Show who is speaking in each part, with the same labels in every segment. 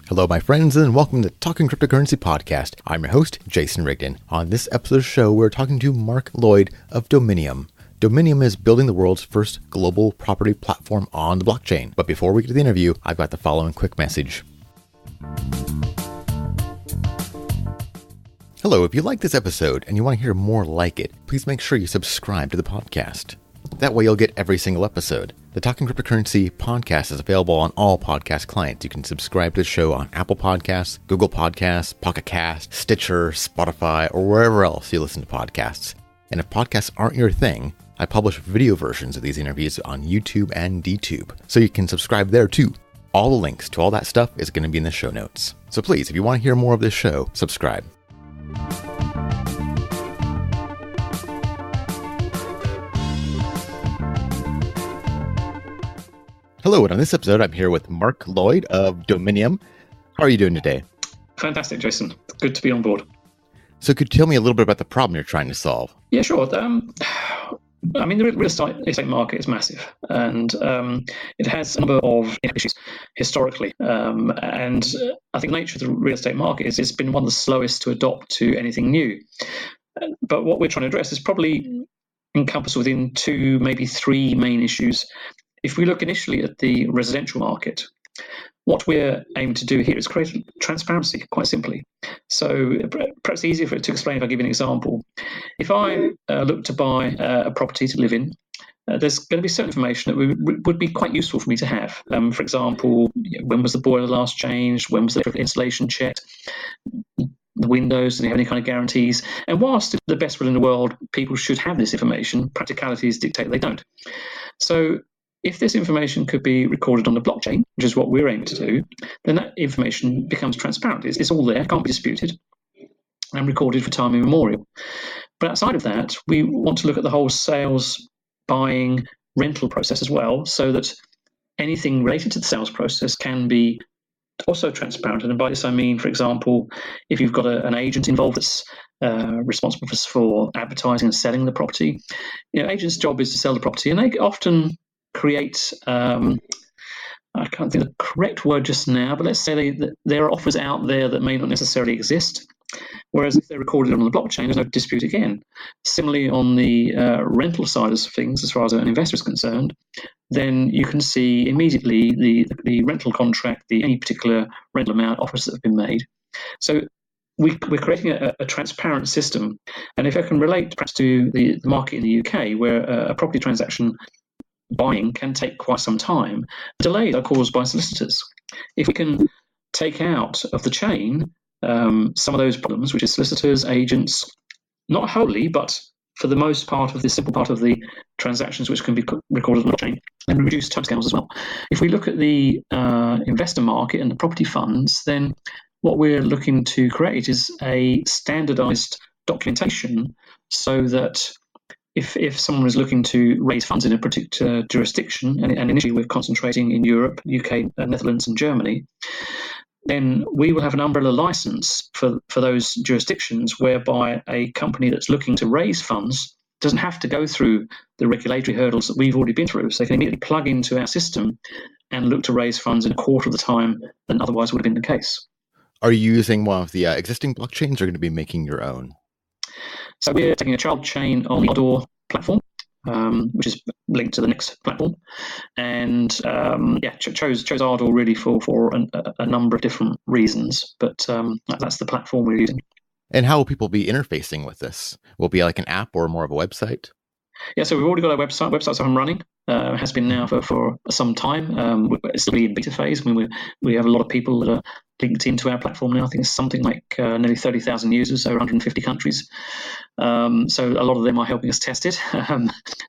Speaker 1: Hello, my friends, and welcome to the Talking Cryptocurrency Podcast. I'm your host, Jason Rigden. On this episode of the show, we're talking to Mark Lloyd of Dominium. Dominium is building the world's first global property platform on the blockchain. But before we get to the interview, I've got the following quick message. Hello, if you like this episode and you want to hear more like it, please make sure you subscribe to the podcast. That way you'll get every single episode. The Talking Cryptocurrency podcast is available on all podcast clients. You can subscribe to the show on Apple Podcasts, Google Podcasts, Pocket Cast, Stitcher, Spotify, or wherever else you listen to podcasts. And if podcasts aren't your thing, I publish video versions of these interviews on YouTube and DTube, so you can subscribe there too. All the links to all that stuff is going to be in the show notes. So please, if you want to hear more of this show, subscribe. Hello, and on this episode, I'm here with Mark Lloyd of Dominium. How are you doing today?
Speaker 2: Fantastic, Jason. Good to be on board.
Speaker 1: So could you tell me a little bit about the problem you're trying to solve?
Speaker 2: Yeah, sure. I mean, the real estate market is massive, and it has a number of issues historically. And I think the nature of the real estate market is it's been one of the slowest to adopt to anything new. But what we're trying to address is probably encompassed within two, maybe three main issues. If we look initially at the residential market, what we're aiming to do here is create transparency, quite simply. So perhaps easier to explain if I give you an example. If I look to buy a property to live in, there's going to be certain information that would be quite useful for me to have. For example, when was the boiler last changed? When was the insulation checked? The windows, do they have any kind of guarantees? And whilst the best will in the world, people should have this information, practicalities dictate they don't. So if this information could be recorded on the blockchain, which is what we're aiming to do, then that information becomes transparent. It's all there, can't be disputed, and recorded for time immemorial. But outside of that, we want to look at the whole sales, buying, rental process as well, so that anything related to the sales process can be also transparent. And by this I mean, for example, if you've got an agent involved that's responsible for advertising and selling the property, agent's job is to sell the property, and they often create, I can't think of the correct word just now, but let's say there are offers out there that may not necessarily exist. Whereas if they're recorded on the blockchain, there's no dispute again. Similarly, on the rental side of things, as far as an investor is concerned, then you can see immediately the rental contract, any particular rental amount, offers that have been made. So we're creating a transparent system. And if I can relate perhaps to the market in the UK, where a property transaction buying can take quite some time, delays are caused by solicitors. If we can take out of the chain some of those problems, which is solicitors, agents, not wholly, but for the most part of the simple part of the transactions which can be recorded on the blockchain, and reduce timescales as well. If we look at the investor market and the property funds, then what we're looking to create is a standardized documentation so that if someone is looking to raise funds in a particular jurisdiction, and initially we're concentrating in Europe, UK, Netherlands, and Germany, then we will have an umbrella license for those jurisdictions whereby a company that's looking to raise funds doesn't have to go through the regulatory hurdles that we've already been through. So they can immediately plug into our system and look to raise funds in a quarter of the time than otherwise would have been the case.
Speaker 1: Are you using one of the existing blockchains, or are you going to be making your own?
Speaker 2: So we're taking a child chain on the Odor platform, which is linked to the next platform, and chose Ardor really for a number of different reasons, but that's the platform we're using.
Speaker 1: And how will people be interfacing with this? Will it be like an app or more of a website?
Speaker 2: Yeah, so we've already got a website. Website's up and running. It has been now for some time. It's still in beta phase. I mean, we have a lot of people that are linked into our platform now. I think it's something like nearly 30,000 users, over 150 countries. So a lot of them are helping us test it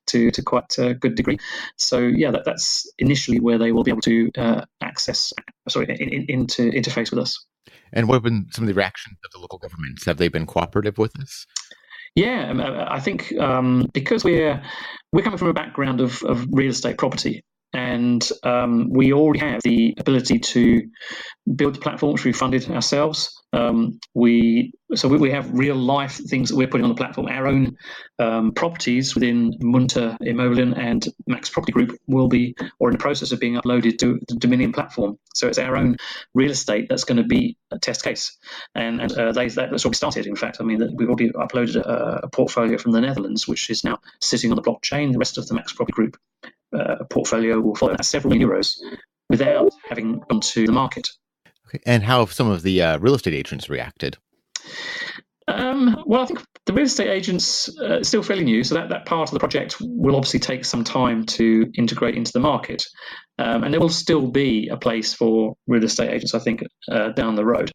Speaker 2: to quite a good degree. So yeah, that's initially where they will be able to interface with us.
Speaker 1: And what have been some of the reactions of the local governments? Have they been cooperative with this?
Speaker 2: Yeah, I think because we're coming from a background of real estate property, And we already have the ability to build the platform, which we funded ourselves. We have real life things that we're putting on the platform. Our own properties within Munter Immobilien and Max Property Group will be, or in the process of being uploaded to the Dominium platform. So it's our own real estate that's going to be a test case. And that's already started, in fact. I mean, we've already uploaded a portfolio from the Netherlands, which is now sitting on the blockchain. The rest of the Max Property Group portfolio will follow. That's several million euros without having gone to the market.
Speaker 1: Okay. And how have some of the real estate agents reacted?
Speaker 2: Well, I think the real estate agents are still fairly new, so that part of the project will obviously take some time to integrate into the market. And there will still be a place for real estate agents, I think, down the road.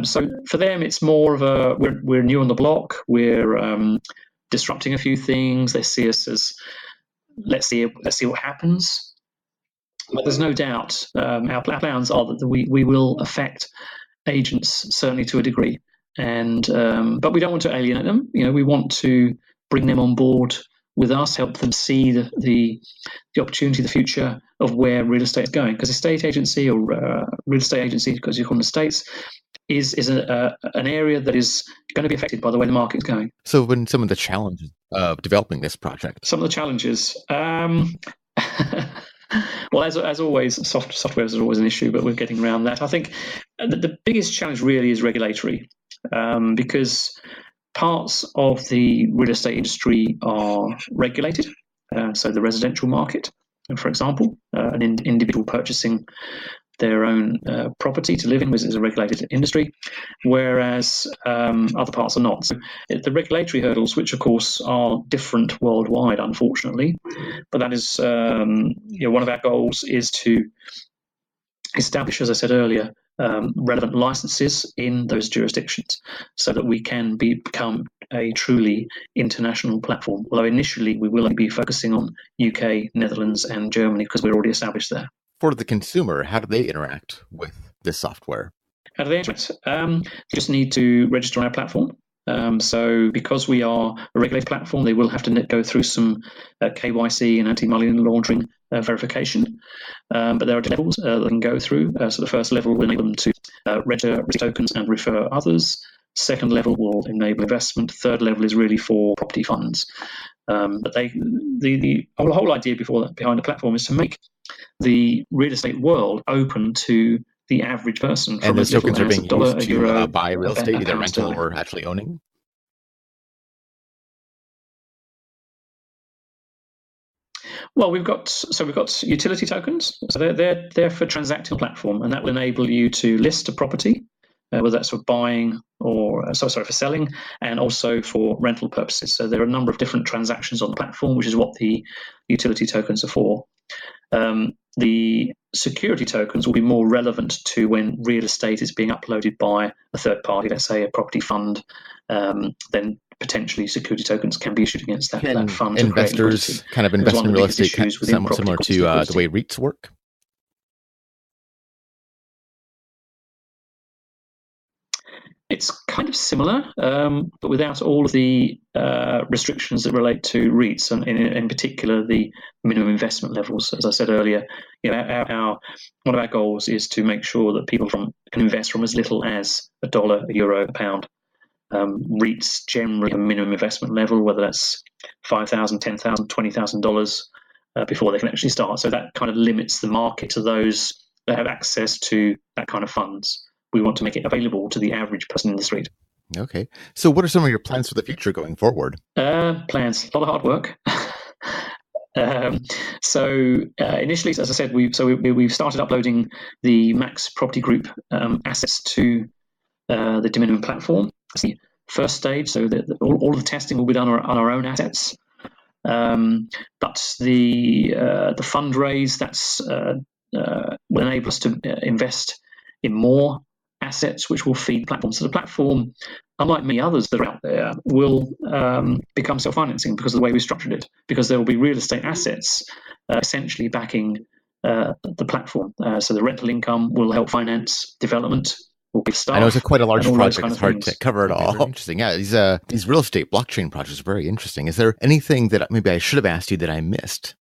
Speaker 2: So for them, it's more of a, we're new on the block, we're disrupting a few things. They see us as, let's see what happens. But there's no doubt our plans are that we will affect agents, certainly to a degree. And but we don't want to alienate them. We want to bring them on board with us, help them see the opportunity, the future of where real estate is going. Because estate agency or real estate agency, because you call them the States, is an area that is going to be affected by the way the market is going.
Speaker 1: So when some of the challenges of developing this project?
Speaker 2: Some of the challenges. Well, as always, software is always an issue, but we're getting around that. I think the biggest challenge really is regulatory, because parts of the real estate industry are regulated. So the residential market, for example, an individual purchasing their own property to live in is a regulated industry, whereas other parts are not. So the regulatory hurdles, which of course are different worldwide, unfortunately, but that is one of our goals is to establish, as I said earlier, relevant licenses in those jurisdictions so that we can become a truly international platform. Although initially we will only be focusing on UK, Netherlands and Germany because we're already established there.
Speaker 1: For the consumer, how do they interact with this software?
Speaker 2: How do they interact? They just need to register on our platform. So because we are a regulated platform, they will have to go through some KYC and anti-money laundering verification. But there are levels they can go through. So the first level will enable them to register tokens and refer others. Second level will enable investment. Third level is really for property funds. But the whole idea behind the platform is to make the real estate world open to the average person.
Speaker 1: And those tokens are being used to
Speaker 2: euro,
Speaker 1: buy real estate, either rental or actually owning?
Speaker 2: Well, we've got utility tokens. So they're for transacting platform, and that will enable you to list a property, whether that's for buying or for selling, and also for rental purposes. So there are a number of different transactions on the platform, which is what the utility tokens are for. The security tokens will be more relevant to when real estate is being uploaded by a third party, let's say a property fund. Then potentially security tokens can be issued against that fund.
Speaker 1: Investors kind of invest in real estate somewhat similar to the way REITs work?
Speaker 2: It's kind of similar, but without all of the restrictions that relate to REITs, and in particular the minimum investment levels. As I said earlier, one of our goals is to make sure that people can invest from as little as $1, a euro, a pound. REITs generally have a minimum investment level, whether that's $5,000, $10,000, $20,000 before they can actually start. So that kind of limits the market to those that have access to that kind of funds. We want to make it available to the average person in the street.
Speaker 1: Okay. So what are some of your plans for the future going forward?
Speaker 2: Plans, a lot of hard work. Initially, as I said, we've started uploading the Max Property Group assets to the Dominium platform. That's the first stage. So all of the testing will be done on our own assets. But the fundraise will enable us to invest in more assets which will feed the platform. So the platform, unlike many others that are out there, will become self-financing because of the way we structured it, because there will be real estate assets essentially backing the platform. So the rental income will help finance development.
Speaker 1: I know it's quite a large project. It's hard to cover it all. Interesting. Yeah, these real estate blockchain projects are very interesting. Is there anything that maybe I should have asked you that I missed?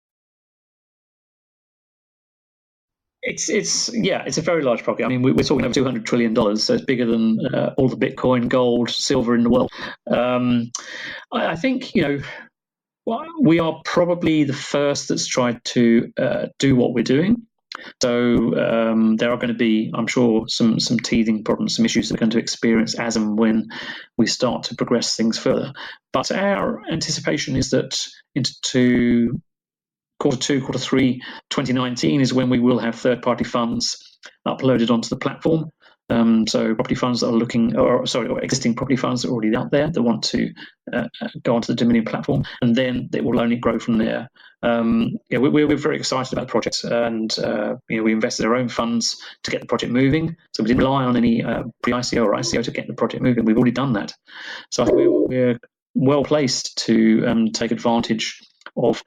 Speaker 2: It's a very large project. I mean, we're talking over $200 trillion, so it's bigger than all the Bitcoin, gold, silver in the world. I think, we are probably the first that's tried to do what we're doing. So there are going to be, I'm sure, some teething problems, some issues that we're going to experience as and when we start to progress things further. But our anticipation is that into Q2, Q3 2019 is when we will have third-party funds uploaded onto the platform. So property funds that are looking, or existing property funds that are already out there that want to go onto the Dominion platform, and then it will only grow from there. We're very excited about the project, and we invested our own funds to get the project moving. So we didn't rely on any pre-ICO or ICO to get the project moving. We've already done that. So I think we're well placed to take advantage of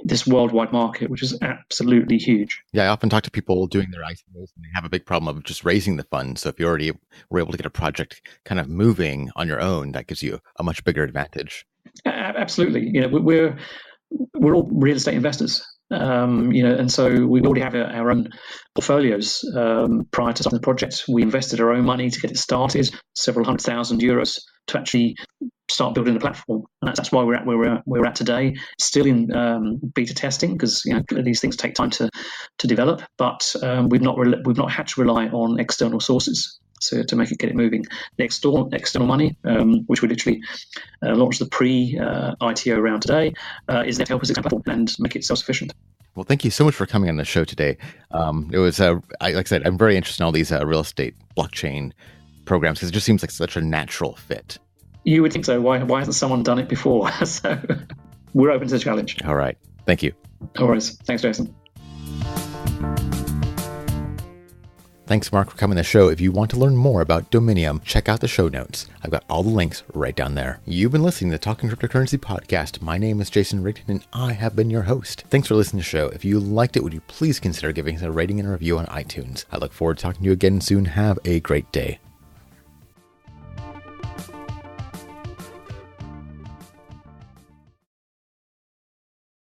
Speaker 2: this worldwide market, which is absolutely huge.
Speaker 1: Yeah, I often talk to people doing their ICOs, and they have a big problem of just raising the funds. So if you already were able to get a project kind of moving on your own, that gives you a much bigger advantage.
Speaker 2: Absolutely. We're all real estate investors, and so we already have our own portfolios. Prior to starting the project, we invested our own money to get it started, several €100,000 to actually start building the platform, and that's why we're at where we're at today. Still in beta testing, because these things take time to develop. But we've not had to rely on external sources to make it get it moving. The external money, which we literally launched the pre-ITO round today, is there to help us expand the platform and make it self-sufficient.
Speaker 1: Well, thank you so much for coming on the show today. It was, like I said, I'm very interested in all these real estate blockchain programs, because it just seems like such a natural fit.
Speaker 2: You would think so. Why hasn't someone done it before? So we're open to the challenge.
Speaker 1: All right. Thank you.
Speaker 2: No worries. Thanks, Jason.
Speaker 1: Thanks, Mark, for coming on the show. If you want to learn more about Dominium, check out the show notes. I've got all the links right down there. You've been listening to the Talking Cryptocurrency podcast. My name is Jason Rigden, and I have been your host. Thanks for listening to the show. If you liked it, would you please consider giving us a rating and a review on iTunes? I look forward to talking to you again soon. Have a great day.